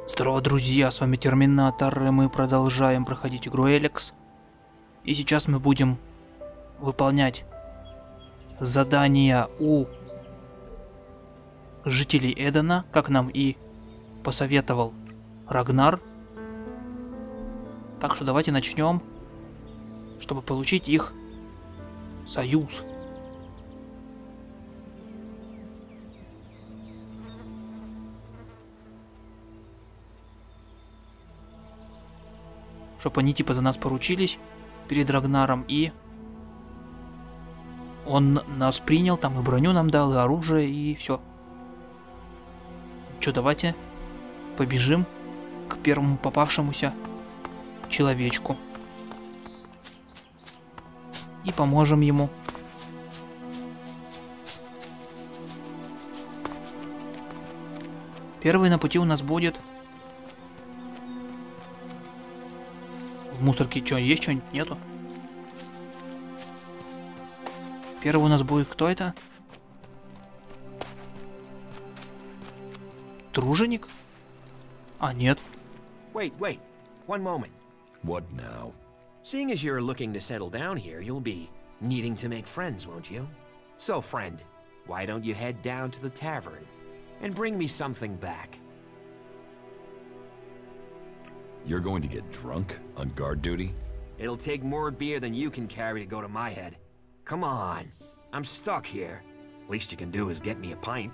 Здорово, друзья, с вами Терминатор, и мы продолжаем проходить игру ELEX. И сейчас мы будем выполнять задания у жителей Эдена, как нам и посоветовал Рагнар. Так что давайте начнем, чтобы получить их союз. Чтобы они типа за нас поручились перед Рагнаром, и он нас принял, там и броню нам дал, и оружие, и все. Че, давайте побежим к первому попавшемуся человечку и поможем ему. Первый на пути у нас будет... В мусорке что, есть что-нибудь? Нету. Первый у нас будет кто это? Труженик? А, нет. Wait, one moment. What now? Seeing as you're looking to settle down here, you'll be needing to make friends, won't you? So, friend, why don't you head down to the tavern and bring me something back? You're going to get drunk on guard duty? It'll take more beer than you can carry to go to my head. Come on, I'm stuck here. Least you can do is get me a pint.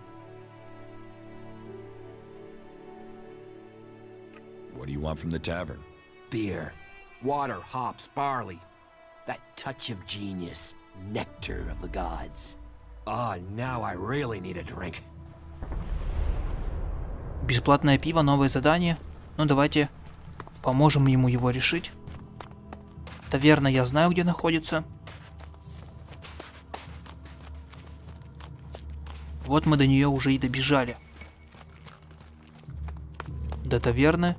What do you want from the tavern? Beer, water, hops, barley. That touch of genius, nectar of the gods. Ah, now I really need a drink. Бесплатное пиво, новое задание. Ну давайте поможем ему его решить. Таверна я знаю, где находится. Вот мы до нее уже и добежали. До таверны.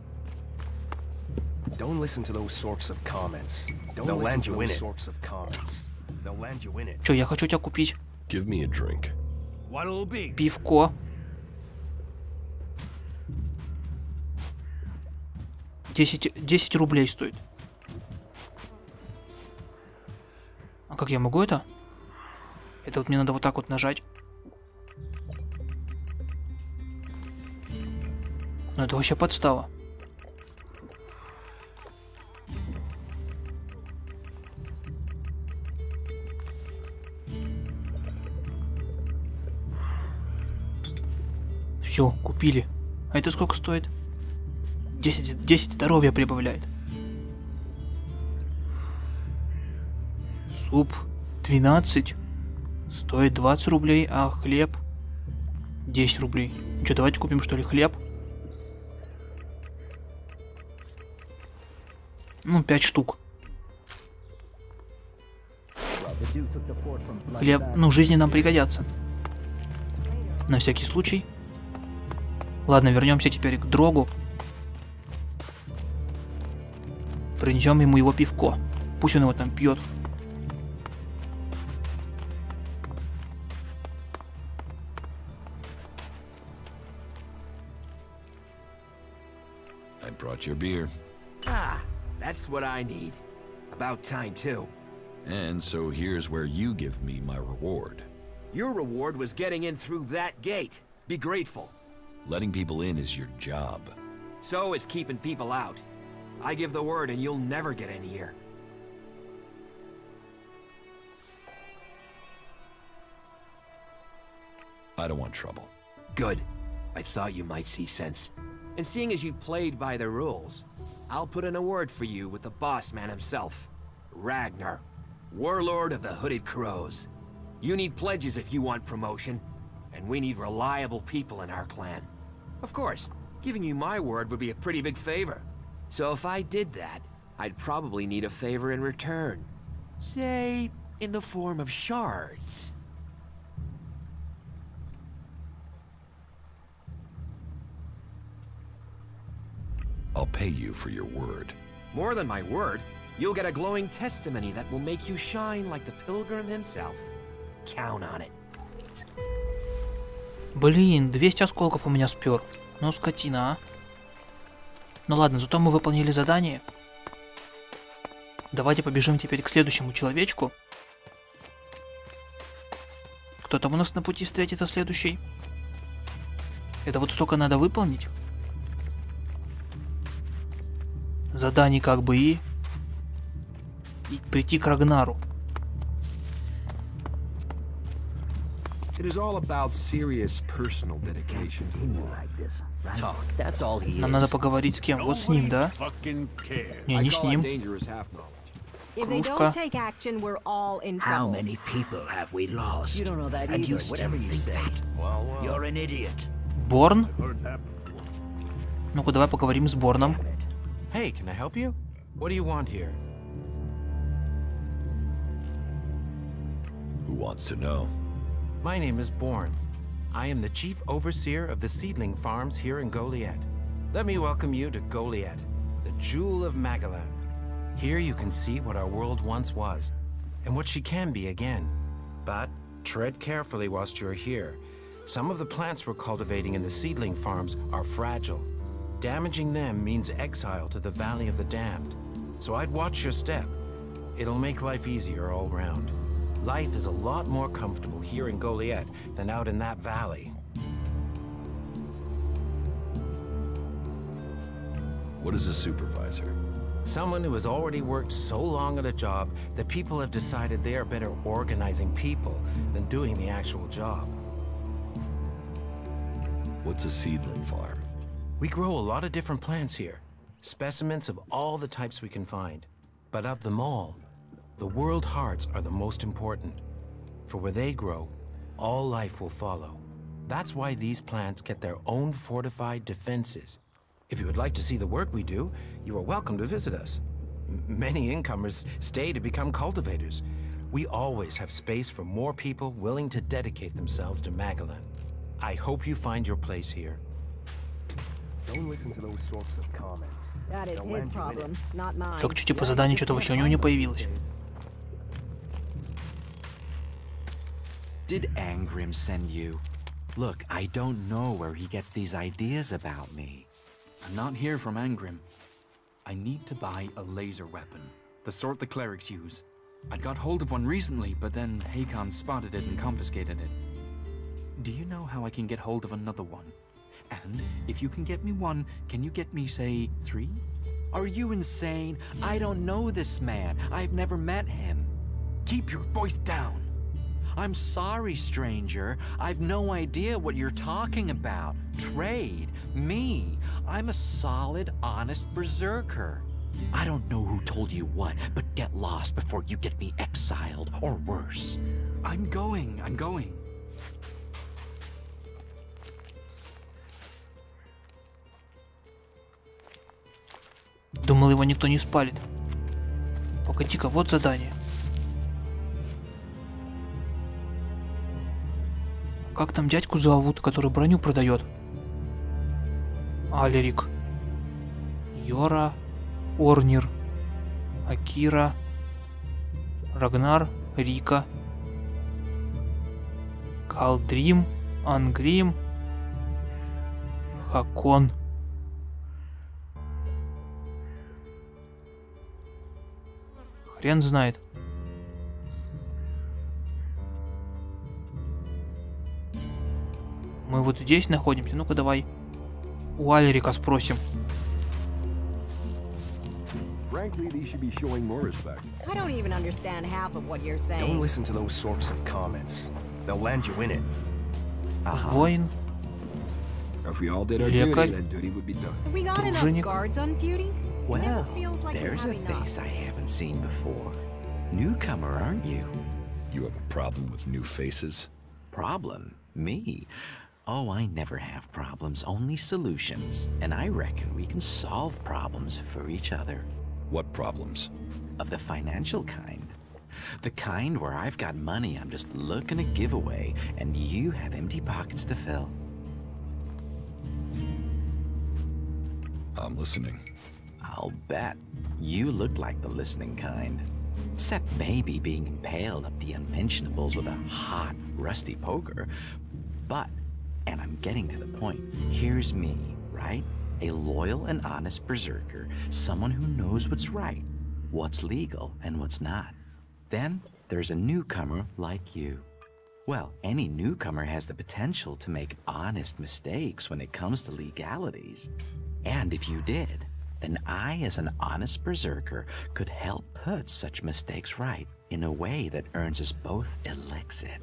Чё, я хочу тебя купить. Give me a drink. Пивко. 10 рублей стоит. А как я могу это? Это вот мне надо вот так вот нажать. Ну это вообще подстава. Все, купили. А это сколько стоит? 10 здоровья прибавляет. Суп 12. Стоит 20 рублей, а хлеб 10 рублей. Ну что, давайте купим что ли хлеб? Ну, 5 штук. Хлеб, ну, жизни нам пригодятся. На всякий случай. Ладно, вернемся теперь к Дрогу. Принесем ему его пивко. Пусть он его там пьет. I brought your beer. Ah, that's what I need. About time, too. And so here's where you give me my reward. Your reward was getting in through that gate. Be grateful. Letting people in is your job. So is keeping people out. I give the word and you'll never get in here. I don't want trouble. Good. I thought you might see sense. And seeing as you played by the rules, I'll put in a word for you with the boss man himself. Ragnar, warlord of the Hooded Crows. You need pledges if you want promotion, and we need reliable people in our clan. Of course, giving you my word would be a pretty big favor. So if I did that, I'd probably need a favor in return. Say, in the form of shards. I'll pay you for your word. More than my word, you'll get a glowing testimony that will make you shine like the pilgrim himself. Count on it. Блин, 200 осколков у меня спер. Ну, скотина, а. Ну ладно, зато мы выполнили задание. Давайте побежим теперь к следующему человечку. Кто там у нас на пути встретится следующий? Это вот столько надо выполнить. Заданий как бы и прийти к Рагнару. Нам надо поговорить с кем? Вот с ним, да? Не с ним. If they don't take action, we're all in trouble. How many people have we lost? You don't know that either. Whatever you say. You're an idiot. Борн? Ну-ка, давай поговорим с Борном. Hey, can I help you? What do you want here? Who wants to know? My name is Born. I am the chief overseer of the seedling farms here in Goliath. Let me welcome you to Goliath, the jewel of Magellan. Here you can see what our world once was, and what she can be again. But tread carefully whilst you're here. Some of the plants we're cultivating in the seedling farms are fragile. Damaging them means exile to the Valley of the Damned. So I'd watch your step. It'll make life easier all round. Life is a lot more comfortable here in Goliath than out in that valley. What is a supervisor? Someone who has already worked so long at a job that people have decided they are better organizing people than doing the actual job. What's a seedling farm? We grow a lot of different plants here, specimens of all the types we can find. But of them all, the world hearts are the most important. For where they grow, all life will follow. That's why these plants get their own fortified defenses. If you would like to see the work we do, you are welcome to visit us. Many incomers stay to become cultivators. We always have space for more people willing to dedicate themselves to Magellan. I hope you find your place here. Don't listen to those sorts of comments. That is his problem, not mine. Так, что типа задание что-то вообще у него не появилось. Did Angrim send you? Look, I don't know where he gets these ideas about me. I'm not here from Angrim. I need to buy a laser weapon, the sort the clerics use. I'd got hold of one recently, but then Hakon spotted it and confiscated it. Do you know how I can get hold of another one? And if you can get me one, can you get me, say, 3? Are you insane? I don't know this man. I've never met him. Keep your voice down. I'm sorry, stranger. I've no idea what you're talking about. Trade? Me? I'm a solid, honest berserker. I don't know who told you what, but get lost before you get me exiled, or worse. I'm going. Думал, его никто не спалит. Погоди-ка, вот задание. Как там дядьку зовут, который броню продает? Алерик. Йора. Орнир. Акира. Рагнар. Рика. Калдрим. Ангрим. Хакон. Хрен знает. Мы вот здесь находимся. Ну-ка давай у Алерика спросим. Frankly, these should be showing more respect. I don't even understand half of what you're saying. Don't listen to those sorts of comments. They'll land you in it. Воин. If we all did our duty, then duty would be done. Have we got enough Дружинник. guards on duty? It Well, never feels like we there's have a enough. face I haven't seen before. Newcomer, aren't you? You have a problem with new faces? Problem? Me? Oh, I never have problems, only solutions. And I reckon we can solve problems for each other. What problems? Of the financial kind. The kind where I've got money I'm just looking to give away, and you have empty pockets to fill. I'm listening. I'll bet. You look like the listening kind. Except maybe being impaled up the unmentionables with a hot, rusty poker. But, and I'm getting to the point, here's me, right? a loyal and honest berserker, someone who knows what's right, what's legal, and what's not. Then there's a newcomer like you. Well, any newcomer has the potential to make honest mistakes when it comes to legalities. And if you did, then I, as an honest berserker, could help put such mistakes right in a way that earns us both elixir.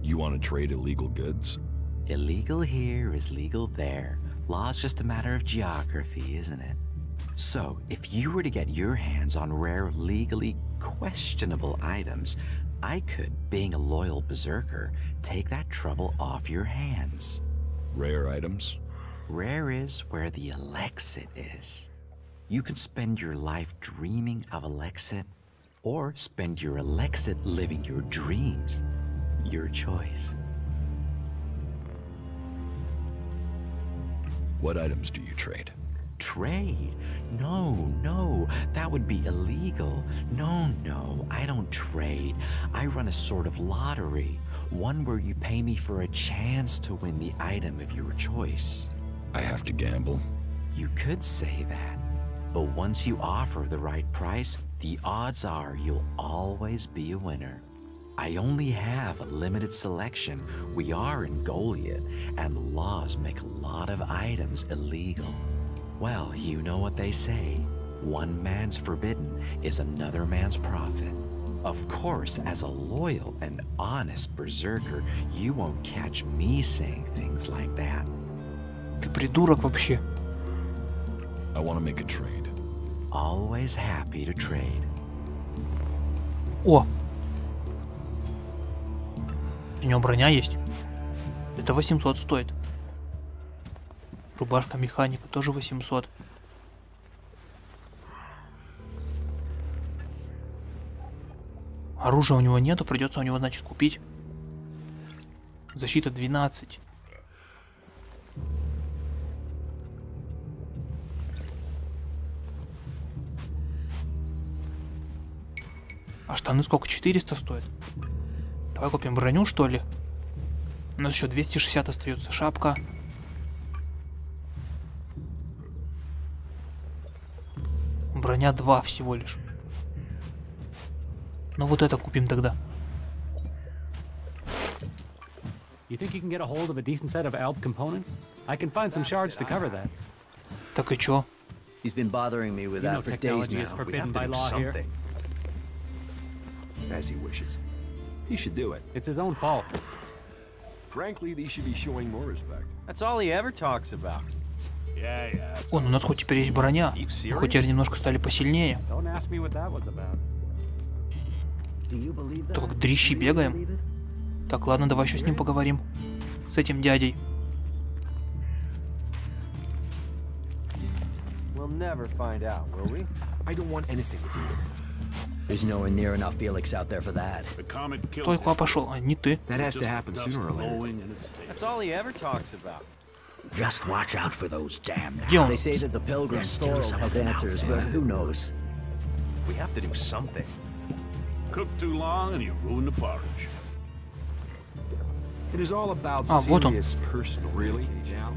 You want to trade illegal goods? Illegal here is legal there. Law's just a matter of geography, isn't it? So, if you were to get your hands on rare, legally questionable items, I could, being a loyal berserker, take that trouble off your hands. Rare items? Rare is where the elixir is. You can spend your life dreaming of elixir, or spend your elixir living your dreams. Your choice. What items do you trade? Trade? No, that would be illegal. No, I don't trade. I run a sort of lottery, one where you pay me for a chance to win the item of your choice. I have to gamble? You could say that, but once you offer the right price, the odds are you'll always be a winner. I only have a limited selection. We are in Goliath, and the laws make a lot of items illegal. Well, you know what they say. One man's forbidden is another man's profit. Of course, as a loyal and honest berserker, you won't catch me saying things like that. Ты придурок вообще. I want to make a trade. Always happy to trade. О! У него броня есть. Это 800 стоит. Рубашка механика тоже 800. Оружия у него нету, придется у него, значит, купить. Защита 12. А штаны сколько? 400 стоят. Давай купим броню, что ли? У нас еще 260 остается. Шапка. Броня 2 всего лишь. Ну вот это купим тогда. You think you can get a hold of a decent set of Alp components? I can find some shards to cover that. Так и чё? He's been bothering me with that for days now. Technology is forbidden by law here. As he wishes. He should do it. It's his own fault. Frankly, these should be showing more respect. That's all he ever talks about. Yeah. О, ну у нас хоть теперь есть броня. Мы хоть теперь немножко стали посильнее. Don't ask me what that was about. То как дрищи бегаем. Так, ладно, давай еще с ним поговорим. С этим дядей. We'll never find out, will we? I don't want anything to do with it. There's nowhere near enough Felix out there for that. Той куда пошел, а не ты. That has to happen sooner or later. That's all he ever talks about. Just watch out for those damn. Где он? They say that the pilgrim Thorald has answers, but who knows? We have to do something. Cook too long and you ruin the porridge. It is all about вот он. serious personal. Really? Now?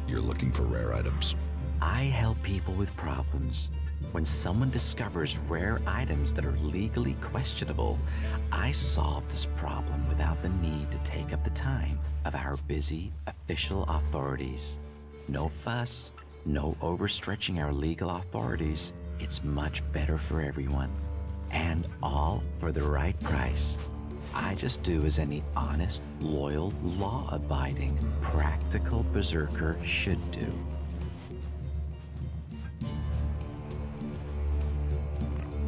You're looking for rare items. I help people with problems. When someone discovers rare items that are legally questionable, I solve this problem without the need to take up the time of our busy official authorities. No fuss, no overstretching our legal authorities. It's much better for everyone. And all for the right price. I just do as any honest, loyal, law-abiding, practical berserker should do.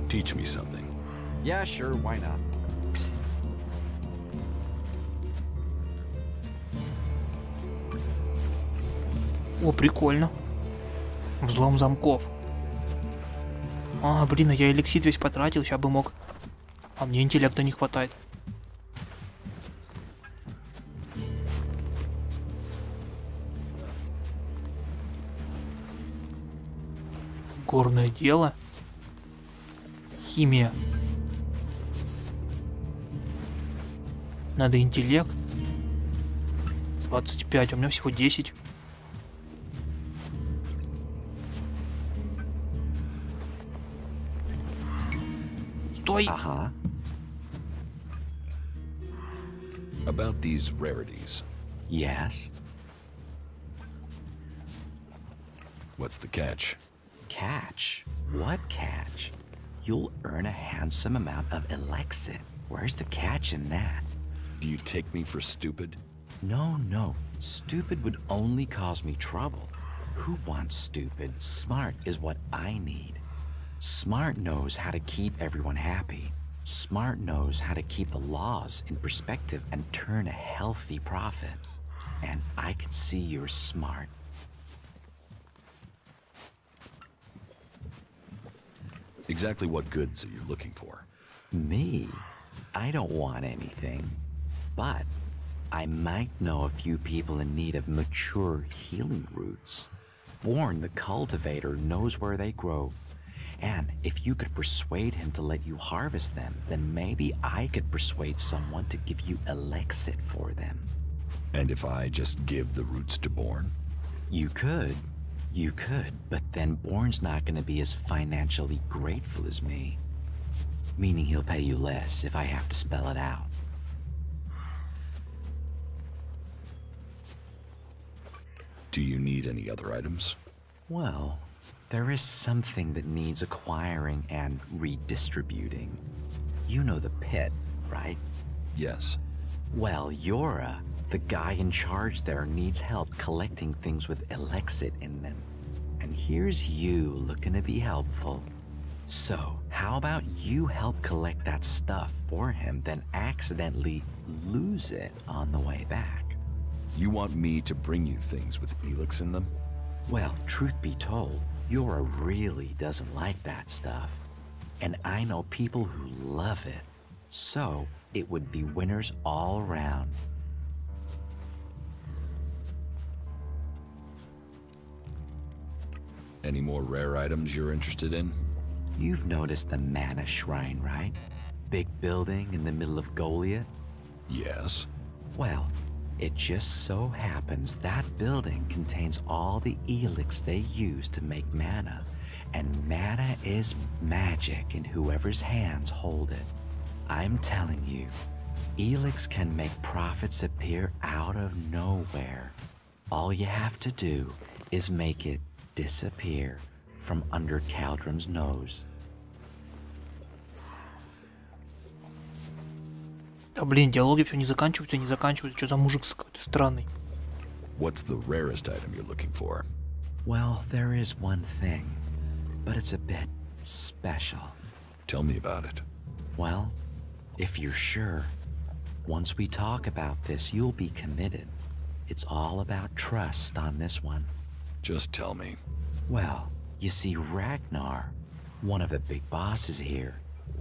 Teach me something. Yeah, sure, why not? О, прикольно. Взлом замков. А, блин, а я эликсид весь потратил, сейчас бы мог. А мне интеллекта не хватает. Горное дело. Химия. Надо интеллект. 25, у меня всего 10. Стой! Ага. About these rarities. Yes. What's the catch? Catch? What catch? You'll earn a handsome amount of elixir. Where's the catch in that? Do you take me for stupid? No, no. Stupid would only cause me trouble. Who wants stupid? Smart is what I need. Smart knows how to keep everyone happy. Smart knows how to keep the laws in perspective and turn a healthy profit. And I can see you're smart. Exactly what goods are you looking for? Me? I don't want anything. But I might know a few people in need of mature healing roots. Born the cultivator knows where they grow. And if you could persuade him to let you harvest them, then maybe I could persuade someone to give you elixir for them. And if I just give the roots to Born? You could, but then Born's not going to be as financially grateful as me. Meaning he'll pay you less if I have to spell it out. Do you need any other items? Well, there is something that needs acquiring and redistributing. You know the pit, right? Yes. Well, Yora, the guy in charge there, needs help collecting things with elixir in them. And here's you looking to be helpful. So, how about you help collect that stuff for him, then accidentally lose it on the way back? You want me to bring you things with ELEX in them? Well, truth be told, Yora really doesn't like that stuff. And I know people who love it. So, it would be winners all around. Any more rare items you're interested in? You've noticed the mana shrine, right? Big building in the middle of Goliath? Yes. Well, it just so happens that building contains all the ELEX they use to make mana. And mana is magic in whoever's hands hold it. I'm telling you, ELEX can make profits appear out of nowhere. All you have to do is make it disappear from under Caldrum's nose. Да блин, диалоги все не заканчиваются, что за мужик какой-то странный. What's the rarest item you're looking for? Well, there is one thing, but it's a bit special. Tell me about it. Well, if you're sure, once we talk about this, you'll be committed. It's all about trust on this one. Just tell me. Well, you see, Ragnar, one of the big bosses here,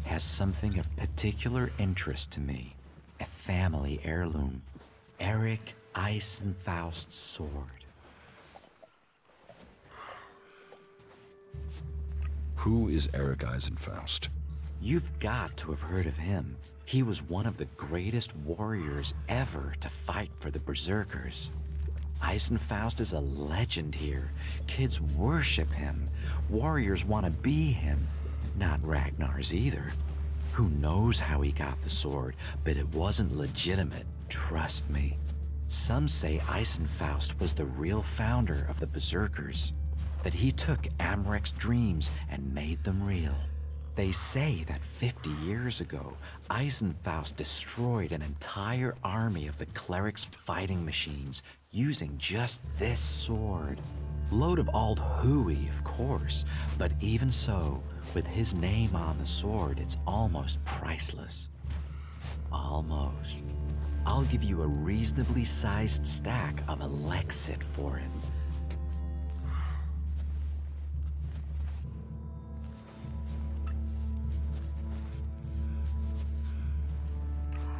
has something of particular interest to me. A family heirloom. Eric Eisenfaust's sword. Who is Eric Eisenfaust? You've got to have heard of him. He was one of the greatest warriors ever to fight for the Berserkers. Eisenfaust is a legend here. Kids worship him. Warriors want to be him. Not Ragnar's either. Who knows how he got the sword, but it wasn't legitimate, trust me. Some say Eisenfaust was the real founder of the Berserkers, that he took Amrek's dreams and made them real. They say that 50 years ago, Eisenfaust destroyed an entire army of the clerics' fighting machines using just this sword. Load of old hooey, of course, but even so, with his name on the sword, it's almost priceless. Almost. I'll give you a reasonably sized stack of elixir for it.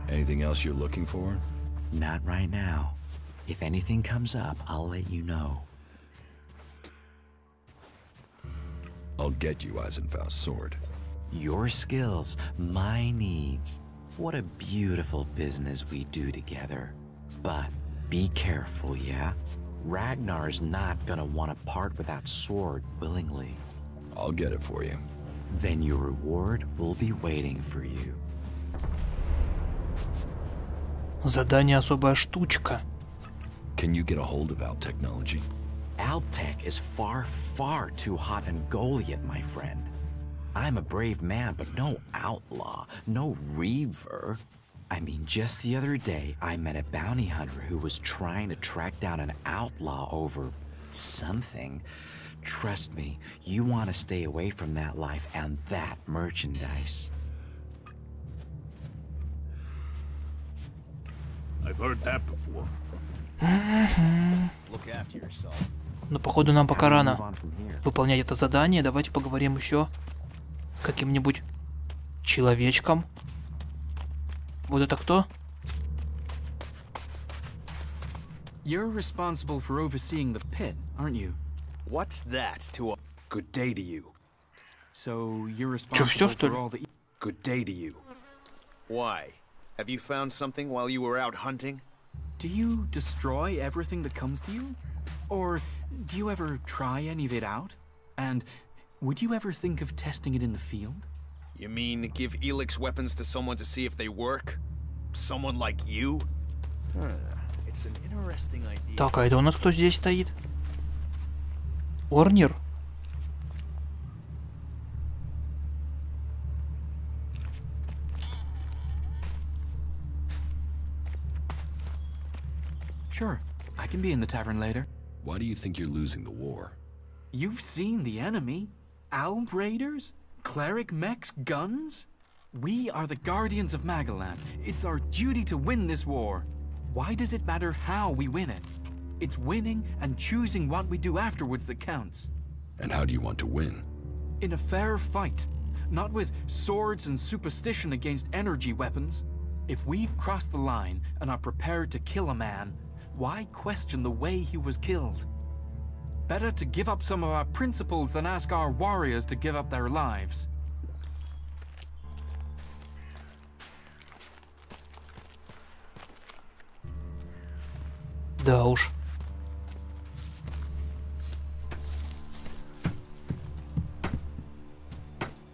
Anything else you're looking for? Not right now. If anything comes up, I'll let you know. I'll get you Eisenfaust's sword. Your skills, my needs. What a beautiful business we do together. But be careful, yeah? Ragnar's not gonna want to part with that sword willingly. I'll get it for you. Then your reward will be waiting for you. Задание особая штучка. Can you get a hold of Alp technology? Alptech is far, far too hot and Goliath, my friend. I'm a brave man, but no outlaw, no reaver. I mean, just the other day, I met a bounty hunter who was trying to track down an outlaw over something. Trust me, you want to stay away from that life and that merchandise. I've heard that before. Look after yourself. Но походу нам пока рано выполнять это задание. Давайте поговорим еще каким-нибудь человечком. Вот это кто? You're responsible for overseeing the pit, aren't you? What's that to a good day to you? So you're Чё, всё, responsible что ли? for all the... Good day to you. Why? Have you found something while you were out hunting? Do you destroy everything that comes to you? Or do you ever try any of it out? And would you ever think of testing it in the field? You mean give ELEX weapons to someone to see if they work? Someone like you? It's an interesting idea. Так, а это у нас кто здесь стоит? Орнир? Sure, I can be in the tavern later. Why do you think you're losing the war? You've seen the enemy? Alb raiders? Cleric mechs? Guns? We are the guardians of Magalan. It's our duty to win this war. Why does it matter how we win it? It's winning and choosing what we do afterwards that counts. And how do you want to win? In a fair fight, not with swords and superstition against energy weapons. If we've crossed the line and are prepared to kill a man, why question the way he was killed? Better to give up some of our principles than ask our warriors to give up their lives. Да уж.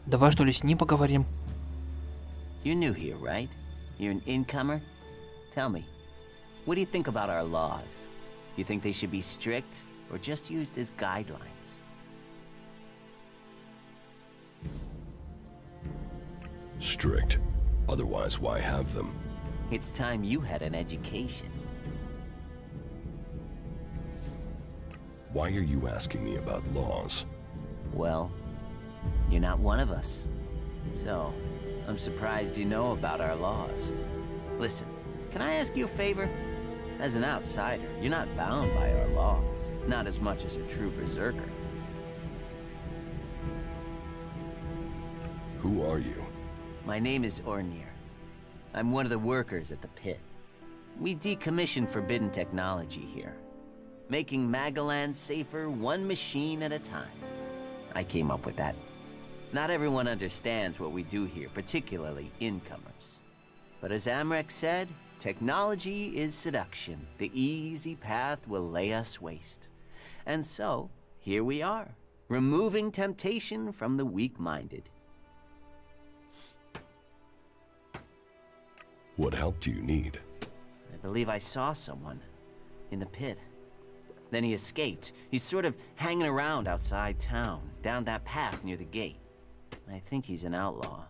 Давай что ли с ним поговорим? You're new here, right? You're an incomer? Tell me, what do you think about our laws? Do you think they should be strict or just used as guidelines? Strict. Otherwise, why have them? It's time you had an education. Why are you asking me about laws? Well, you're not one of us. So, I'm surprised you know about our laws. Listen, can I ask you a favor? As an outsider, you're not bound by our laws. Not as much as a true berserker. Who are you? My name is Ornir. I'm one of the workers at the pit. We decommission forbidden technology here, making Magalan safer one machine at a time. I came up with that. Not everyone understands what we do here, particularly incomers. But as Amrek said, technology is seduction. The easy path will lay us waste. And so, here we are, removing temptation from the weak-minded. What help do you need? I believe I saw someone in the pit. Then he escaped. He's sort of hanging around outside town, down that path near the gate. I think he's an outlaw.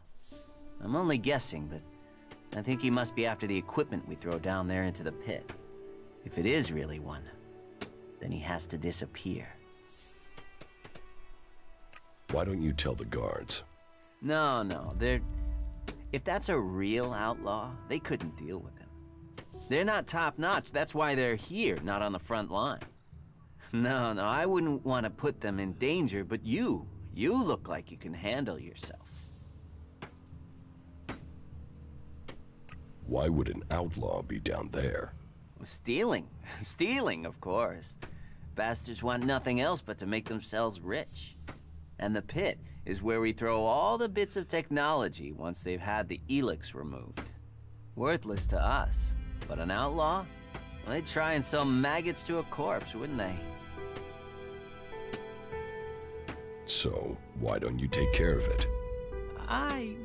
I'm only guessing, but I think he must be after the equipment we throw down there into the pit. If it is really one, then he has to disappear. Why don't you tell the guards? No, they're... If that's a real outlaw, they couldn't deal with him. They're not top-notch, that's why they're here, not on the front line. No, I wouldn't want to put them in danger, but you look like you can handle yourself. Why would an outlaw be down there? Stealing. Stealing, of course. Bastards want nothing else but to make themselves rich. And the pit is where we throw all the bits of technology once they've had the ELEX removed. Worthless to us, but an outlaw? Well, they'd try and sell maggots to a corpse, wouldn't they? So, why don't you take care of it?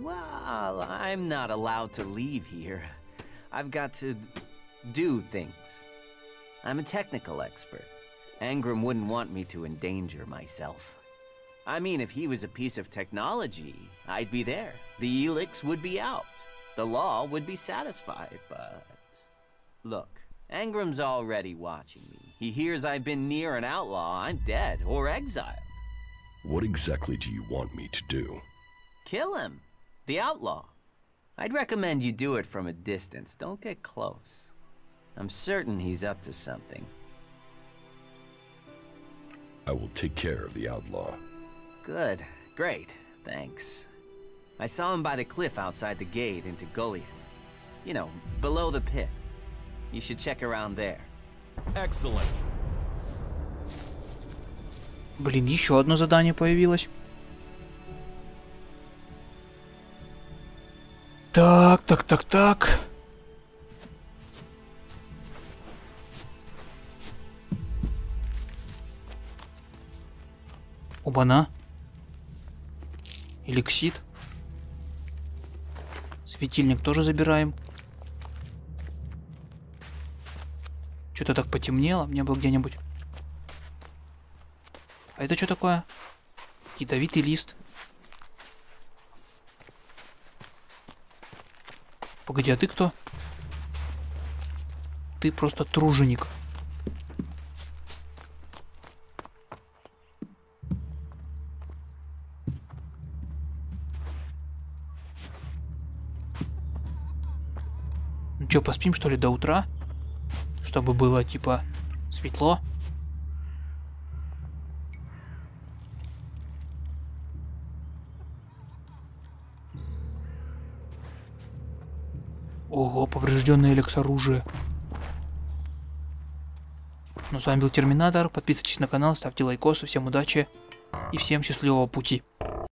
Well, I'm not allowed to leave here. I've got to do things. I'm a technical expert. Angram wouldn't want me to endanger myself. I mean, if he was a piece of technology, I'd be there. The ELEX would be out. The law would be satisfied, but... Look, Angram's already watching me. He hears I've been near an outlaw, I'm dead, or exiled. What exactly do you want me to do? Kill him. The outlaw. I'd recommend you do it from a distance. Don't get close. I'm certain he's up to something. I will take care of the outlaw. Good. Great. Thanks. I saw him by the cliff outside the gate into Goliath. You know, below the pit. You should check around there. Excellent. Блин, еще одно задание появилось. Так. Оба-на. Элексит. Светильник тоже забираем. Что-то так потемнело. Мне бы где-нибудь... А это что такое? Ядовитый лист. Погоди, а ты кто? Ты просто труженик. Ну что, поспим что ли до утра? Чтобы было типа светло. Ого, поврежденное ELEX оружие. Ну, с вами был Терминатор. Подписывайтесь на канал, ставьте лайкосы. Всем удачи и всем счастливого пути.